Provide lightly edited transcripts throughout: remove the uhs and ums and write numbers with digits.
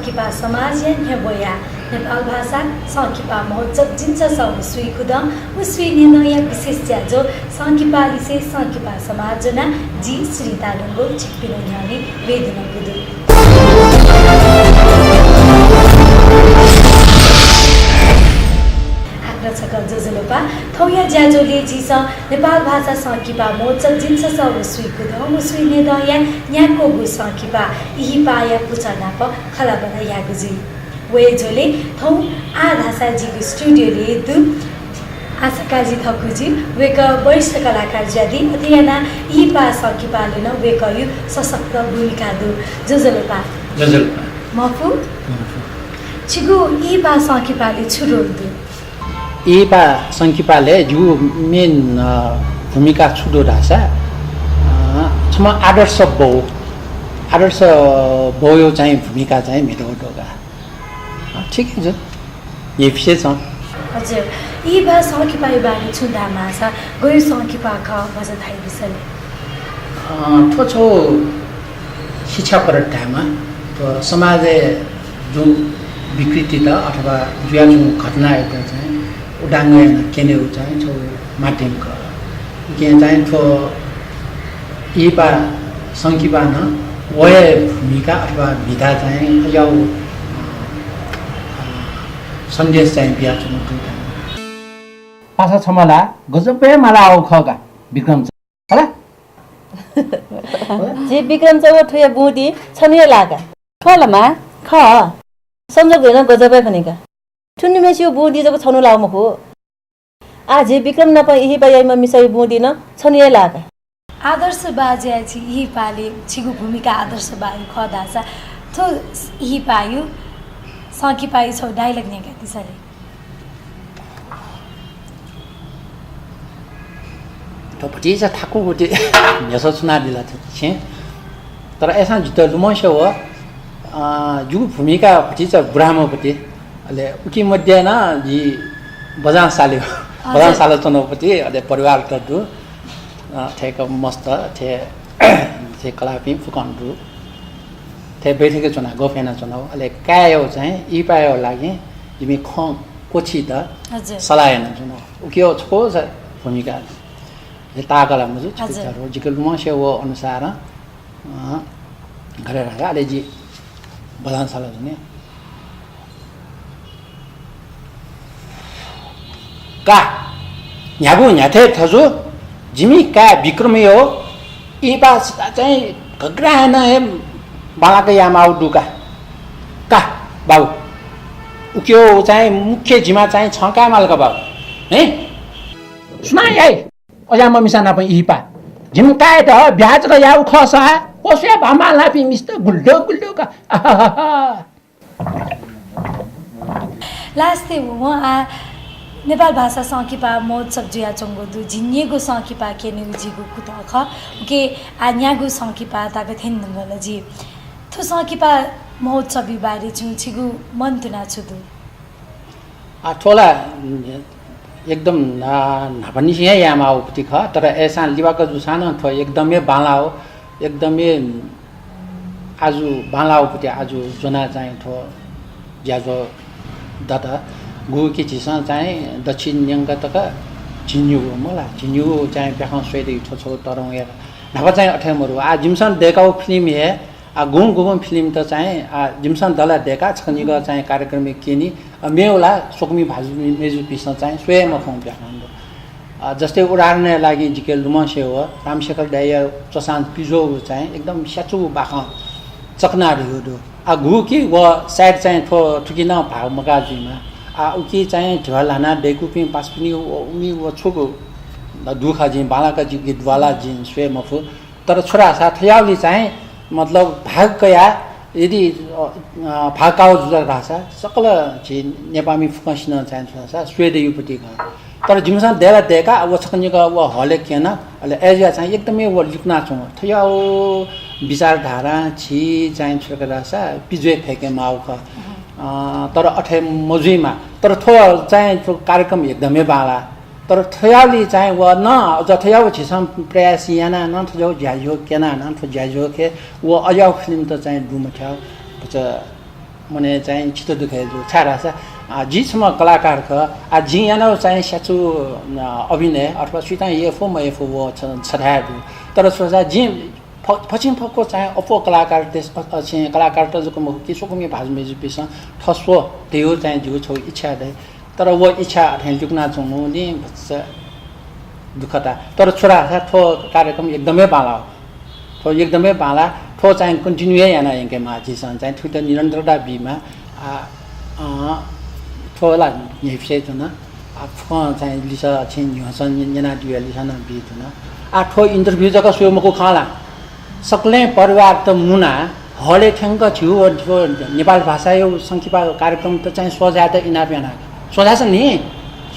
सङ्किपा समाज न्याबोया नेपाल भाषा सङ्किपा महोत्सव जिन्स सुई खुदम उस्वी निर्णय विशेष ज्याजो सङ्किपा लिसे सङ्किपा समाजना जी श्री तालुङ्गो छिप्पिनो न्यानी वेदना गुदु सकल जोजलोपा थौया ज्याजोले जिस नेपाल भाषा सङ्किपा महोत्सव जिन्स उस्वी खुदम उस्वी निर्णय न्याको गु सङ्किपा इही पाया पुचनाप खलाबना यागुजी वेजोले थौ आ धासाजीको स्टुडियोले दु आशाकाजी थकुजी वेक वरिष्ठ कलाकार ज्यादी अतियाना यी पा सङ्किपाले न वेकयु सशक्त भूमिका दु जोजलोपा मफु छिगु यी पा सङ्किपाले छुरो दु यीपा सङ्किपाले जु मेन भूमिका छुडो ढासा छम आदर्श बौ चाहिँ भूमिका चाहिँ मेरो डोगा ठिकै छ यही विषय छ हजुर यी बा सङ्किपाले बारे छुँदा माछा गयो सङ्किपा ख बज थाइ बिसले ठो छो शिक्षा परठामा तो समाज जो विकृति त अथवा जुया जो घटना एउटा चाहिँ उडाङ्गन केने चाहिँ छो माध्यमको के चाहिँ ठो यीपा सङ्किपा न वय भूमिका अथवा विधा चाहिँ याउ सन्देश चाहिँ बिहा छुनु पासा छमला गजबे मला आउ खगा विक्रम होला जे विक्रम चाहिँ ठुया बुदी छनिया लागा खलमा ख संजोग होइन गजबे खनेका ठुन्नी मेसियो बुदी जब छनु लाउ मखो आज विक्रम न यही बायमा मिसाई बुदी न छनिया लागा आदर्श बाजे अछि यही पाले छिगु भूमिका आदर्श बाई खदासा थो यही पायु सङ्की पाइ छौ डायलग ने कहती सरे तो पटिजा ठाकु गोटे यसो सुना दिला छ तर ऐसा जित रुमशो हो जु भूमिका पटिजा ब्राह्मणपति अले उकी मध्य न जी बजान साले चनोपति अले परिवार त दु ठेक मस्त थे कलापि फुकन्डु थे बैठके चुना गोफेना चुनाव अले कायो चाहिँ ई पायो लागि जिमी ख कोछि त सलायन चुनाव उकियो छको भूमिका ले तागला मुजु छरो जिकल मसे वो अनुसार गरेर अले जी बलान साला जुने का न्यागु न्याथे थजु जिमी का विक्रमी हो ई पास चाहिँ गग्राहन हे बालाका यामाउ दुका का बाबु उक्यो चाहिँ मुख्य जिमा चाहिँ छका मालका बाबु है सुना याइ अजा ममिसा ना पनि इपा जिम काय त ब्याज ग याउ खसा ओसे भामा लापि मिस्टर गुल्डो का लास्ते म आ नेपाल भाषा सङ्किपा महोत्सव जुया चंगो दु जिन्येगो सङ्किपा के निउजीगो कुत ख के आन्यागो सङ्किपा ताके थिन नगल जी थो सङ्किपा महोत्सव बारे छिगु मन तुना छुदु आ ठोला एकदम नभनी छ यामा उपति ख तर ऐसा लिवाको जुसान थ एकदमै बाला हो एकदमै आजु बाला उपति आजु जना चाहिँ थो ज्याजो दता गु के चिसा चाहिँ दक्षिण न्यंग तक जिन्यु मला जिन्यु चाहिँ प्याखा स्वेदि छोछो तरङ या नभा चाहिँ अठेमरु आ जिमसन देखाउ फिल्म हे आ गुम फिल्म त चाहिँ आ जिमसन दला देखा छनिग चाहिँ कार्यक्रम केनी मेउला सोकमी भाजु मेजु पिसन चाहिँ स्वयं मखौ प्याखा जस्तै उदाहरण लागि जिकेल रुमसे हो रामशेखर दाइया चसान पिजो चाहिँ एकदम स्याचु बाखा चकना दियो आ गु कि व साइड चाहिँ थो ठुकिन भाग मगाजीमा आ उकी चाहिँ ढलाना डेकुपि पासपिनी उमी व छोको दुखा जी बालाका जी गीतवाला जी स्वयं मफु तर छोरा साथ याउली चाहिँ मतलब भाग कया यदि भाकाउ जुल भाषा सकल जी नेपामी फुकसिन चाहिँ छ स्वेदे युपति तर जिमसन देला देका व छकनिका व हले केन अले एजिया चाहिँ एकदमै व लिखना छु थयाउ विचारधारा छि चाहिँ छकरा सा पिजे फेके माउ ख तर अठे मजुइमा तर थो चाहिँ कार्यक्रम एकदमै बाला तर थयाली चाहिँ व न जथयाउ छिसम प्रयास याना न थजौ ज्याजो केना न थ ज्याजो के व अजाउ फिल्म त चाहिँ दुमथ्या मने चाहिँ छिटो दुखे जो छारा छ जिसम्म कलाकार ख जी यानो चाहिँ स्याचु अभिनय अथवा स्विता एफो म एफो वो छथाय तर सोचा जी पश्चिम फको चाहिँ अपो कलाकार देश चाहिँ कलाकार त जको म के सोकमी भाज मेजु पिस ठसो त्यो चाहिँ जु छौ इच्छा दे तर वो इच्छा ठेल जुकना छौनु नि दुखता तर छोरा थो कार्यक्रम एकदमै बाला थो एकदमै बाला थो चाहिँ कन्टिन्यू याना यंके माजिसन चाहिँ थुत निरन्तरता बिमा थोला नेफसे जुन आफो चाहिँ लिसा छिन यसन जना दुया लिसन बि जुन आठो इन्टरभ्यु जका सोमको खाला सकले परिवार त मुना हले ठ्याङ्क थियो नेपाल भाषा यो संखिपा कार्यक्रम त चाहिँ सोझा त इनाप्याना सोझा छ नि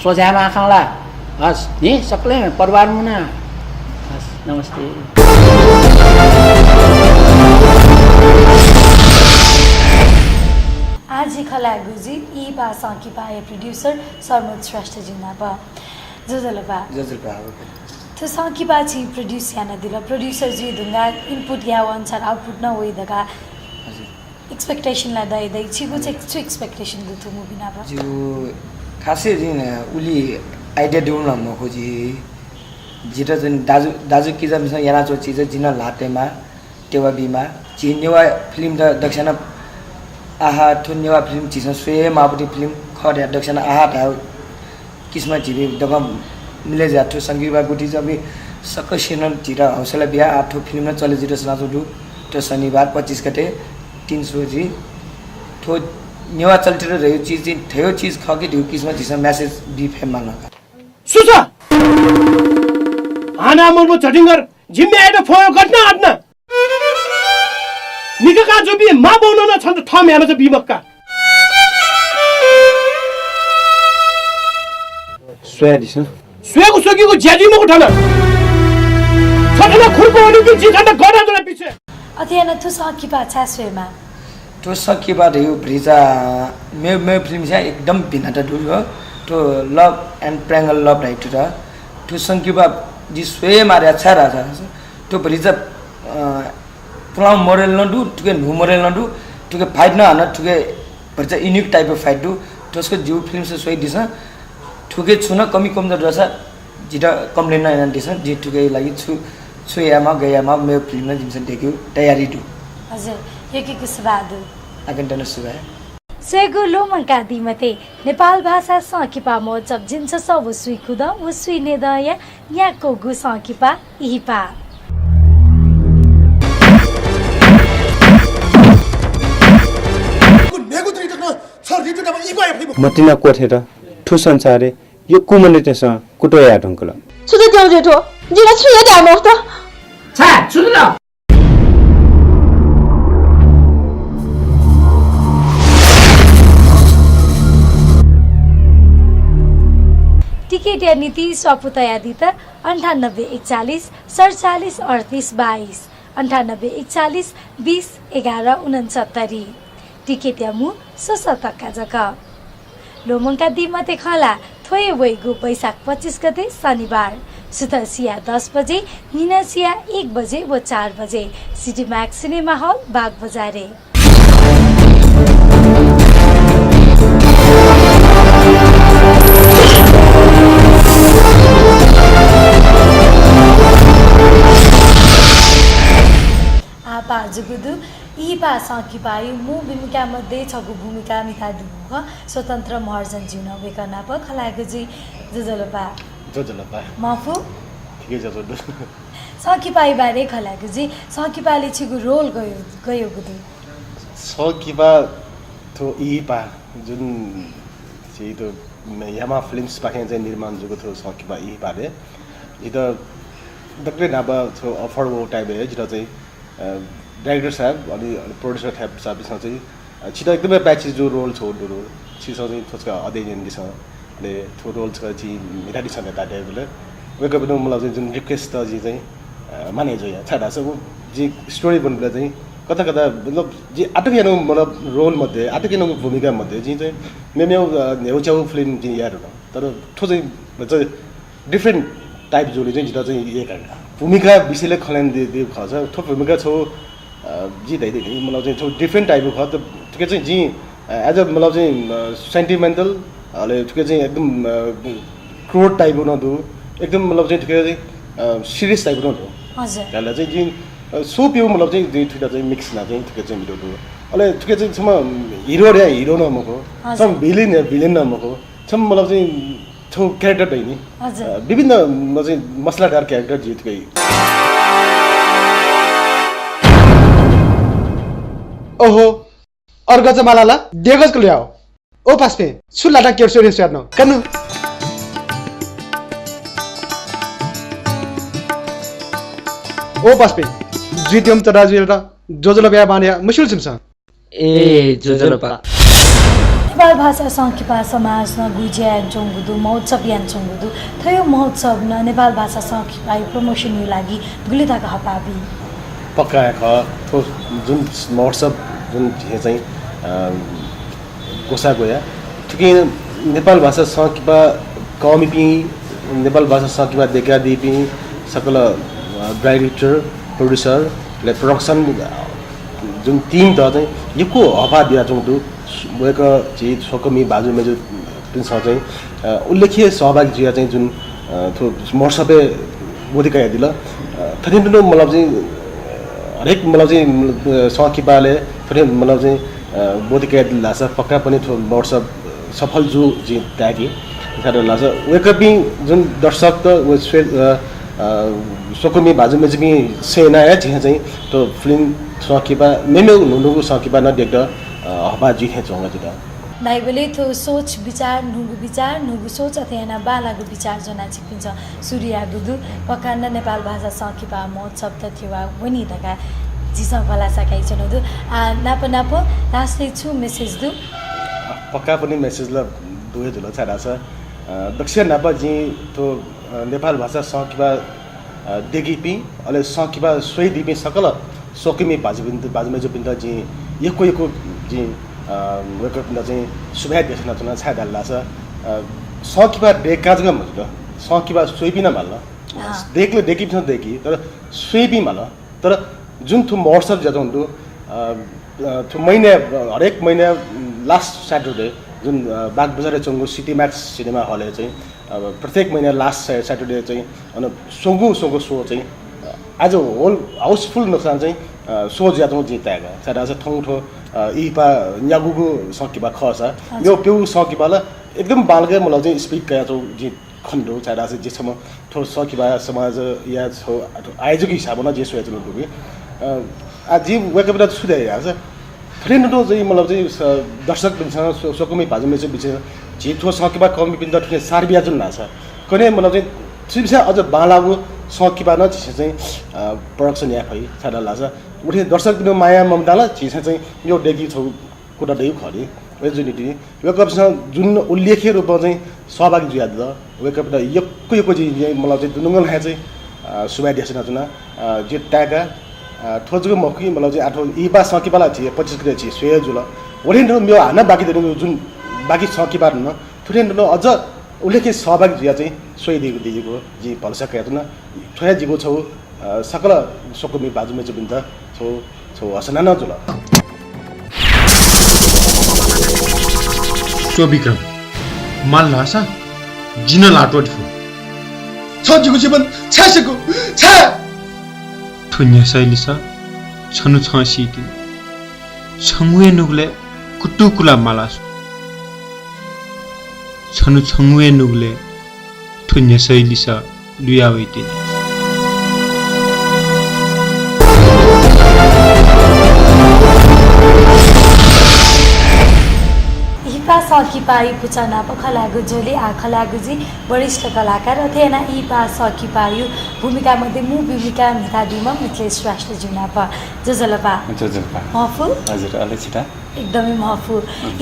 सोझामा खाला हस् नि सकले परिवार मुना हस् नमस्ते आज खला गुजी ई बा संखिपा प्रोड्यूसर सरमोद श्रेष्ठ जिना बा जजलबा तो संखिपा छि प्रोड्यूस याना दिला प्रोड्यूसर जी दुंगा इनपुट या अनुसार आउटपुट न होई दगा एक्सपेक्टेशन ला दai dai छि कुछ एक्सपेक्टेशन दु थु मुभी ना बा जो खासै दिन उली आइडिया दिउन न खोजी जिटा जन दाजु किजा मिस याना चो चीज जिन लाटेमा टेवा बिमा जिनेवा फिल्म द दक्षिणा आहा थुन्नेवा फिल्म चीज स्वे मापटी फिल्म खड्या दक्षिणा आहा था किस्मा जिबे दगा मिले जाथो संगीवा गुटी जबी सकसिन जिरा हौसला बिहा आठो फिल्म न चले जिरो सनाजु दु तो शनिबार 25 गते 300 जी थो नेवा चलतिर रह्यो चीज थियो चीज खके दिउ किस्मा जिस मेसेज बि फेम मान्न सुसा आना मर्मो चटिंगर जिम्मे आएर फोन गर्न आट्न निका जुबी मा बोल्न न छन् थम याना छ बिमक्का स्वेदिस स्वेको सोकीको ज्याजिमको ठाना छटना खुरको ओलिम्पिक जितन गडा जरा पिछे अध्ययन थु संखिपा छ स्वेमा तो सकिबा रह्यो ब्रिजा मे फिल्म छ एकदम भिन्नता दुयो तो love and triangle love right र तो संकिबा जी स्वे मारे छ राजा तो ब्रिजा पुला मोरल न दु तुके नु मोरल न दु तुके फाइट न हन तुके ब्रिजा युनिक टाइप अफ फाइट दु तो उसको जीव फिल्म से सोइ दिस ठुके छुन कमी कमजोर रहेछ जिटा कम्प्लेन न दिस जी ठुके लागि छुयामा गयामा मे फिल्म न जिमसन देख्यो तयारी दु हजुर यो के कुसबादु आगन्टन सुबा सेगु लोमंका दिमते नेपाल भाषा संखिपा महोत्सव जिन्छ सब सुइकुद उसुइ नेदय याको गु संखिपा इहिपा मतिना कोठेर ठु संसारे यो कुमनेतेस कुटोया ढंकल सुदे जाउ जेठो जिरा छुया दे आमो त छा सुन न टिकट या नीति स्वपुतयादित 9841 47 38 22 9841 20 11 69 टिकट या मु सशतका जका लोमंका दिमते खला थोय वैगु वैशाख 25 गते शनिबार सुतसिया 10 बजे निनासिया 1 बजे व 4 बजे सिटी मैक्स सिनेमा हल बाग बजारे जुगुदु इपा संखिपायु मु भूमिका मध्ये छगु भूमिका मिता दुख स्वतन्त्र महर्जन जिउन वेकना प खलागु जी जजलपा मफु ठिकै छ जोड संखिपाई बारे खलागु जी संखिपाले छिगु रोल गयो गुदु सकिबा थो इपा जुन चाहिँ तो यामा फिल्म्स पाखे चाहिँ निर्माण जुगु थो सकिबा इपा रे इदा दक्रे नाबा थो अफर वो टाइप है जिता चाहिँ डाइरेक्टर साहब अनि प्रोड्युसर साहब चाहिँ छिटो एकदमै प्याची जो रोल छ रोल छिटो चाहिँ थोचका अध्ययन दिस ले थो रोल छ चाहिँ मिठाडी छ नेता डेबले वेक अप मलाई चाहिँ जुन रिक्वेस्ट त चाहिँ माने जो या छाडा सब जी स्टोरी बनबले चाहिँ कता कता मतलब जी आटक हेर्नु मतलब रोल मध्ये आटक हेर्नु भूमिका मध्ये चाहिँ मेमेउ नेउचाउ फिल्म चाहिँ यार हो तर थो चाहिँ डिफरेन्ट टाइप जोले चाहिँ जिता चाहिँ एक भूमिका विषयले खलन दे खछ थो भूमिका छौ जी दै मलाई चाहिँ डिफरेन्ट टाइपको ख त ठिकै चाहिँ जी एज अ मतलब चाहिँ सेन्टिमेन्टल अहिले ठिकै चाहिँ एकदम क्रोड टाइपको नदु एकदम मतलब चाहिँ ठिकै चाहिँ सिरियस टाइपको नदु हजुर त्यसलाई चाहिँ जी सो पिउ मतलब चाहिँ दुई दुईटा चाहिँ मिक्स ना चाहिँ ठिकै चाहिँ मिठो दु अहिले ठिकै चाहिँ सम हिरो रे हिरो न मको सम भिलेन भिलेन न मको सम मतलब चाहिँ छौ क्यारेक्टर दै नि विभिन्न मतलब चाहिँ मसलादार क्यारेक्टर जितकै ओहो अर्गज मालाला देगज को ल्याओ ओ पासपे सुलाटा केर्सो रेस्टोरेन्ट नो कनु ओ पासपे जुइत्यम तराजुल र जोजलो बिहा बान्या मुशुल सिमसा ए जोजलोपा नेपाल भाषा सङ्किपा समाजमा गुजिया चोङ्गुदु महोत्सव यान चोङ्गुदु थयो महोत्सव न नेपाल भाषा सङ्किपा प्रमोसन लागि गुलिदाका हपाबी पक्का ख जुन महोत्सव जुन चाहिँ कोसा गया ठिकै नेपाल भाषा सङ्किपा कमिपी नेपाल भाषा सङ्किपा देखा दिपी सकल डाइरेक्टर प्रोड्युसर ले प्रोडक्सन जुन टिम त चाहिँ यको हपा दिया चोङ्दु वेक चाहिँ सोकमी बाजु मेजु जुन चाहिँ उल्लेख्य सहभागी जिया चाहिँ जुन थो महोत्सवले बोधिका दिल थरिन मतलब चाहिँ हरेक मतलब चाहिँ सकिपाले थोरै मतलब चाहिँ बोधिका दिलाछ पक्का पनि थो महोत्सव सफल जो चाहिँ त्यागी त्यसले लाछ वेकअपी जुन दर्शक त सोकमी बाजु मेजु सेना है चाहिँ तो फिल्म सकिपा मेमे नुनुको सकिपा न देख्दा हबा जिथे चोंगा जिदा दाइबले थो सोच विचार नुगु सोच अथवा बालाको विचार जना छिपिन्छ सूर्य गुदु पकान्ड नेपाल भाषा सकिपा महोत्सव त थिवा वनी दका जिसा कला सकाइ चनदु नाप लास्टै छु मेसेज दु पक्का पनि मेसेज ल दुए जुल छाडा छ दक्षिण नापा जी तो नेपाल भाषा सकिपा देगिपी अले सकिपा सोइ दिपी सकल सोकिमी बाजुमेजु पिन्द जी यको जी वेको पिन्द चाहिँ सुभा देख्न चना छाडा छ सकिपा देकाजगा मजु सकिपा सोइ पिन माल्न देखले देखि पिन देखि तर सोइ पि माल तर जुन थु महोत्सव जजौंदु थु महिना हरेक महिना लास्ट सैटरडे जुन बागबजार चोंगु सिटी मैक्स सिनेमा हल चाहिँ प्रत्येक महिना लास्ट सैटरडे चाहिँ अनि सोंगु सो चाहिँ आज होल हाउसफुल नुकसान चाहिँ सो ज्यादा जिताएगा सारा छ ठौठो इपा न्यागुगु सकिबा खसा यो पेउ सकिबाला एकदम बालगे मलाई चाहिँ स्पिक कया छ जि खण्डो सारा छ जेसम्म ठो सकिबा समाज या छ आयोजक हिसाबमा जे सोया चल्नु दुबी आज वेकअप द सुदे यार फ्रेन्ड तो चाहिँ मतलब चाहिँ दर्शक बिनसँग सोकुमी भाजुमे चाहिँ बिच जिठो सकिबा कमी बिन दठने सारबिया जुन नाछ कने मतलब चाहिँ सिबिसा अझ बालागु सकिबा न छिसे चाहिँ प्रोडक्सन या खै छाडा लाछ उठे दर्शक बिन माया ममताला छिसे चाहिँ यो डेगी छौ कुटा दै खरि वेजुनिटी वेकअप जुन उल्लेख्य रूपमा चाहिँ सहभागी जुयाद द वेकअप द यक्को जी मतलब चाहिँ दुनुगल है चाहिँ सुबाइ देसना जुना जे टागा ठोजको मखी मतलब चाहिँ आठो इबा सकिबाला थिए 25 गते थिए सोय जुल वरिन मेरो हाना बाकी दिनु जुन बाकी सकिबा न थुरेन अझ उल्लेख्य सहभागी जुया चाहिँ सोय दिएको जी भलसक हेर्नु न ठोया जिगो छौ सकल सोकमी बाजुमे चाहिँ बिन्द छौ हसना न जुल तो विक्रम माल्ला सा जिन लाटो दिफु छ जिगो जीवन छासेको छ थुन्या शैलीसा छनु छसिति छंगुए नुगले कुटुकुला मालासु छनु छंगुए नुगले थुन्या शैलीसा लुयावैति सकिपाई पुचना पखलागु जोले आखलागुजी वरिष्ठ कलाकार अथेना इपा सकिपायु भूमिका मध्ये मु भूमिका मितादिमा मिथलेश श्रेष्ठ जुनाप जजलपा महफु हजुर अलि छिटा एकदमै महफु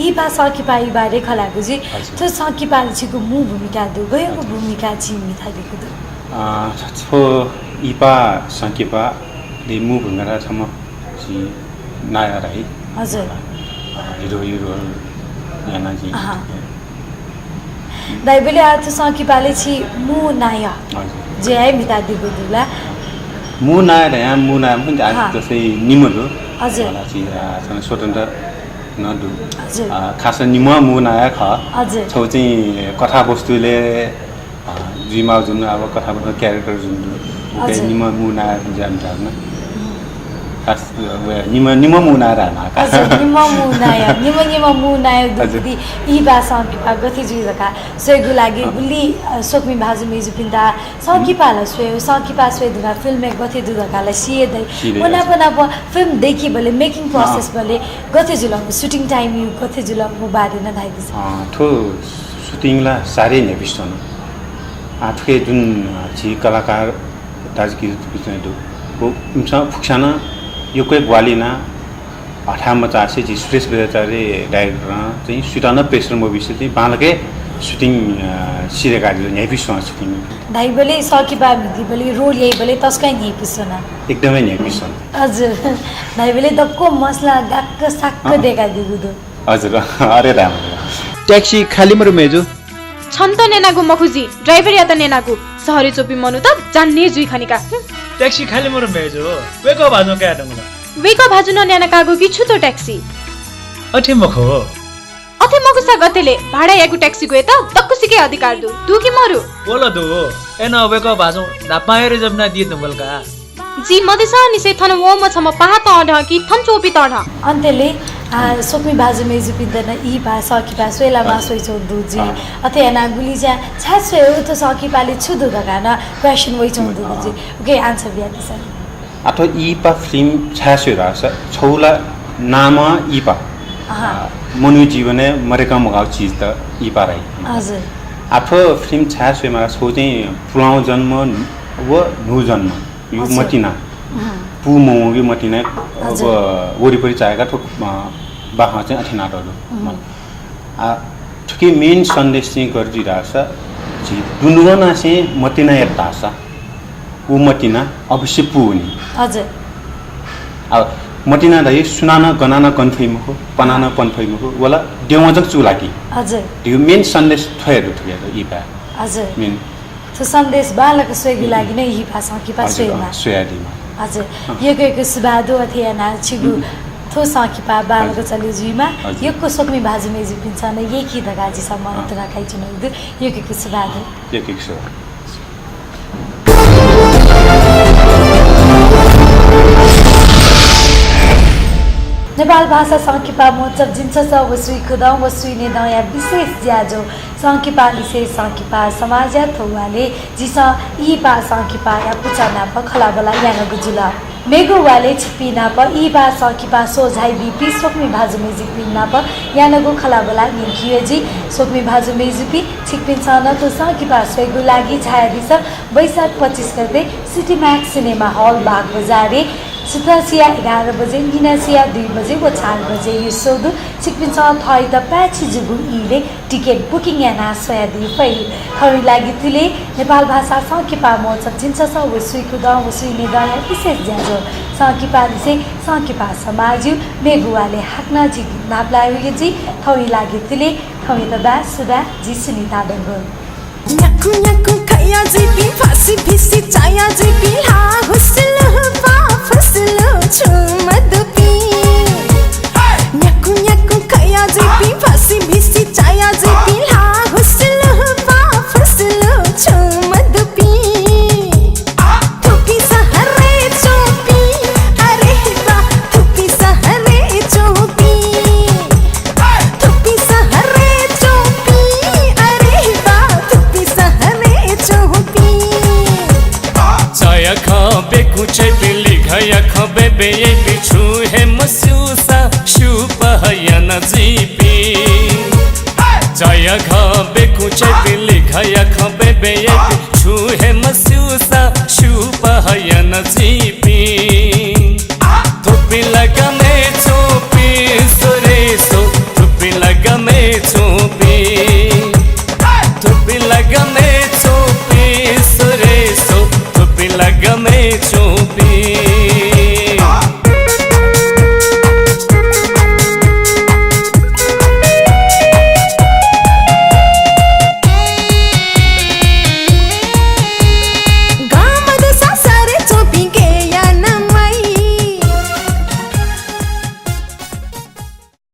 इपा सकिपाई बारे खलागुजी त सकिपाल छिको मु भूमिका दु गएको भूमिका छि मितादिको दु छो इपा सकिपा ले मु भूमिका छम छि नाया राई हजुर हिरो याना जी दाइबले आज सकिपाले छि मु नाया जे है मितादिको दुला मु नाया या मु नाया पनि आज त्यसै निमलो हजुर छि स्वतन्त्र नदु हजुर खास निम मुनाया ख हजुर छौ चाहिँ कथावस्तुले जुइमा जुन अब कथावस्तु क्यारेक्टर जुन हजुर। निम मुना जान खास निम मुना राना हजुर निम मुनाय दुखी ई भाषा कि पा गति जुइका सोगु लागि गुली सोकमी भाजु मेजु पिन्दा सकिपाला सकिपा स्वे दुगा फिल्म में गति दुगाला सिए दै बना फिल्म देखि बले मेकिङ प्रोसेस बले गति जुलम शूटिङ टाइम यु गति जुलम बारे न धाइ दिस ठो सुटिङला सारै ने बिस्तन आठके जुन छि कलाकार दाजकी बिचने को उमसा फुक्साना यो कोही ग्वालिना अठाम चासे जी सुरेश बेचारे डाइरेक्टर चाहिँ सुटान प्रेसर मुभी चाहिँ बालके सुटिङ सिरेका दियो न्याय पिसमा सुटिङ धाइ बले सकिपा मिति बले रोल यही बले तस्कै न्याय पिसना एकदमै न्याय पिसन हजुर धाइ बले दक्को मसला गाक्क साक्क देखाइ दिगुदो हजुर अरे राम्रो ट्याक्सी खाली मरु मेजु छन्त नेनागु मखुजी ड्राइभर या त नेनागु सहरी चोपी मनु त जान्ने जुइ खनिका ट्याक्सी खाली मरु मेजु वेको भाजो क्या डंगला वेको भाजु न नेना कागु कि छु त ट्याक्सी अठे मखो अथे मगु सा गतेले भाडा यागु ट्याक्सी गए त दक्कुसिके अधिकार दु तु कि मरु बोला दो एन वेको भाजो नापाएर जब ना दिए दंगलका जी मदेसा निसे थन वो म छम पहा त अढ कि थन चोपी त अढ अन्तेले सोकमी भाजु मेजु पिन्दन ई भाषा कि भाषा सोला मा सोइ चो दुजी अथे एना गुलिजा छासवे हो त सकी पाले छुदु दगान क्वेश्चन वइ चो दुजी ओके आन्सर दिया दिस अथवा इपा फिल्म छासो रास छौला नाम इपा मनु जीवने मरेका मगाउ चीज त इपा राई हजुर अथवा फिल्म छासो मा छौ चाहिँ पुलाउ जन्म व नु जन्म यो मटिना पु मोगी मटिना अब वरिपरि चाहेका ठोक बाहा चाहिँ अठिनाटहरू ठुकी मेन सन्देश चाहिँ गरिदिरहेछ जी दुनुगना चाहिँ मटिना यताछ ऊ मटिना अवश्य पु हुने हजुर अब मटिना दाइ सुनाना गनाना कन्फैमा हो पनाना पन्फैमा हो वाला देवजक चुलाकी हजुर त्यो मेन सन्देश थयहरू थुकेर इपा हजुर मेन तो सन्देश बालक सोइगु लागि नै ही भाषा कि पासोइमा सोयादीमा हजुर यो सुबादो अथेना छिगु थो सकिपा बालक चले जुइमा योको सोकमी भाजु मेजु पिन्छ न यकी दगाजी सम्म त राखाइ चुनौदु यो सुबादो नेपाल भाषा सङ्किपा महोत्सव जिन्स वसुई खुदाउ वसुई नेदया विशेष ज्याजो सङ्किपा विशेष सङ्किपा समाज थौवाले जिस ई बा सङ्किपा या पुचाना प खलाबला यान गुजुला मेगो वाले छिपिना प ई बा सङ्किपा सोझाइ बिपी सोकमी भाजु मेजिक पिना प यानगो खलाबला निकियजी सोकमी भाजु मेजिपी छिकपिन सन तो सङ्किपा सोइगु लागि छाया दिस वैशाख 25 गते सिटी म्याक्स सिनेमा हल बाग बजारे सुतासिया 11 बजे निनासिया 2 बजे व 4 बजे यो सौदु छिकपिन्छ थै त प्याछि जुगु इले टिकट बुकिङ याना सोयादी फै खरि लागि तिले नेपाल भाषा सङ्किपा महोत्सव जिन्स स वसुइको द वसुइ नेदया विशेष ज्याजो सङ्किपा दिसे सङ्किपा समाजु मेगुवाले हाक्ना जि नाप्लायो जी थै लागि तिले थै त बा सुदा जि सुनिता दंगो न्याकु न्याकु खया जिपी फासी फिसी चाया जिपी हा हुस्ल बा फसलो छुमदपी न्याकु न्याकु खया जिपी फासी फिसी चाया जिपी हा हुस्ल बा फसलो छुमदपी थुपी सहरे चोपी अरे बा थुपी सहरे चोपी थुपी सहरे चोपी अरे बा थुपी सहरे चोपी चाया खा बेकु चेपी लिखाया खा बेबे ये पिछु है मसूसा शुपा या न जीपी चाया खा बेकु चेपी लिखाया खा बेबे ये पिछु है मसूसा शुपा या न जीपी थुपी लगा में चोपी सोरे सो थुपी लगा में चोपी थुपी लगा में चोपी सोरे सो थुपी लगा में चोपी